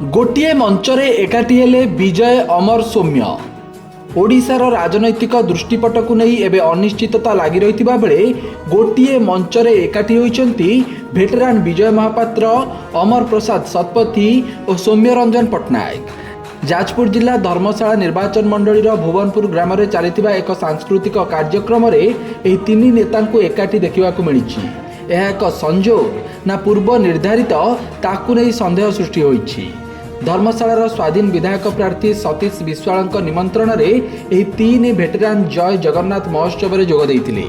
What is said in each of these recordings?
गोटे मंचरे एकाठी हेले विजय अमर सौम्य। ओडिशार राजनैतिक दृष्टिपट को नहीं एबे अनिश्चितता लगी रही बेले गोटे मंचरे एकाठी होइचंती भेटेरान विजय महापात्र, अमर प्रसाद शतपथी और सौम्य रंजन पट्टनायक। जाजपुर जिला धर्मशाला निर्वाचन मंडलीर भुवनपुर ग्राम में चली एक सांस्कृतिक कार्यक्रम में तीन नेता एकाठी देखा मिली। यह एक संजोग ना पूर्व निर्धारित ताकू नहीं संदेह सृष्टि होइछि। धर्मशालार स्वाधीन विधायक प्रार्थी सतीश विश्वाल निमंत्रण में तीन भेटेरान जय जगन्नाथ महोत्सव में जोग देइथिले।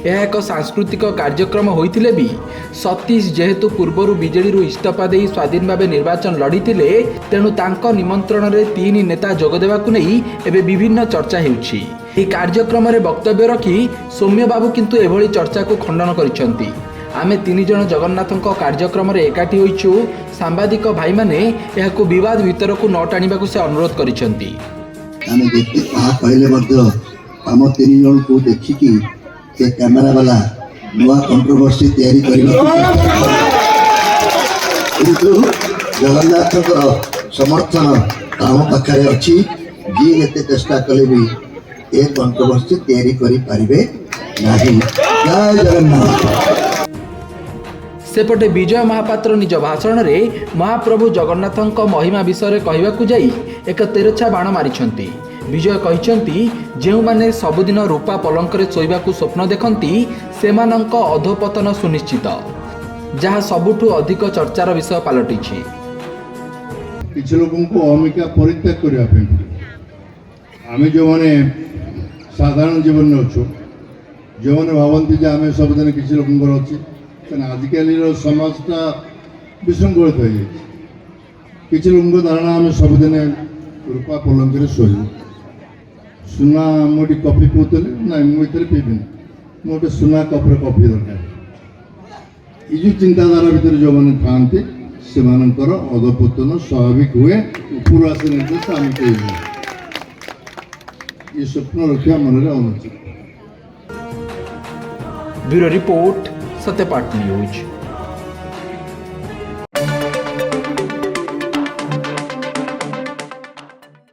यह एक सांस्कृतिक कार्यक्रम होइथिले भी सतीश जेहेतु पूर्वर बीजेडी इस्तीफा दे स्वाधीन भाव निर्वाचन लड़ीथिले, तेणु तांको निमंत्रण में तीन नेता जोग देबाकु नहीं एबे विभिन्न चर्चा हेउछि। एही कार्यक्रम में वक्तव्य रखी सौम्य बाबू किंतु एभली चर्चा को खंडन करिसेंती। आमे तीन जन जगन्नाथଙ୍କ कार्यक्रम रे एकाठी होइछु, सांबादिक भाई माने यहाकु विवाद भीतर को न टाणीबाकु से अनुरोध करिसेंती। आमे देखि आ पहिले मध्य हम तीन जन को देखि कि से कैमरा वाला नुआ कंट्रोवर्सी तयारी करबा किंतु जगन्नाथ समर्थन हम पाखरे अछि। जी एते चेष्टा कले भी ए कंट्रोवर्सी तयारी करि परिबे नाही। जय जगन्नाथ। सेपटे विजय महापात्र निज भाषण में महाप्रभु जगन्नाथ महिमा विषय कहवाकू जाई एक तेरछा बाण मारिछंती। विजय कहिछंती जेउ माने सबुदिन रूपा पलंक रे सोइबाकू स्वप्न देखंती सेमानंक अधोपतन सुनिश्चित, जहाँ सबुठु अधिक चर्चार विषय पलटिछि। किछि लोगों को अहमिका परित्याग करिया पे आमे जो माने साधारण जीवन में अछु, जो माने भावंती जे आमे सबदिन किछि लोगों अछि आजिकल समाजटा विशृंखलित हो जाए। किसी लोगों धारणा आम सबुदिन रूपा पलंक शोलु सुना मुझे कॉफी पीते ना मुझे पीबी मोटे सुना कप्रे कॉफी दरकार। ये चिंताधारा भितर जो मैंने था से अधपतन स्वाभाविक हुए ऊपर आस निर्देश आम ये स्वप्न रखा मन अनुचित। Bureau report Satyapath news.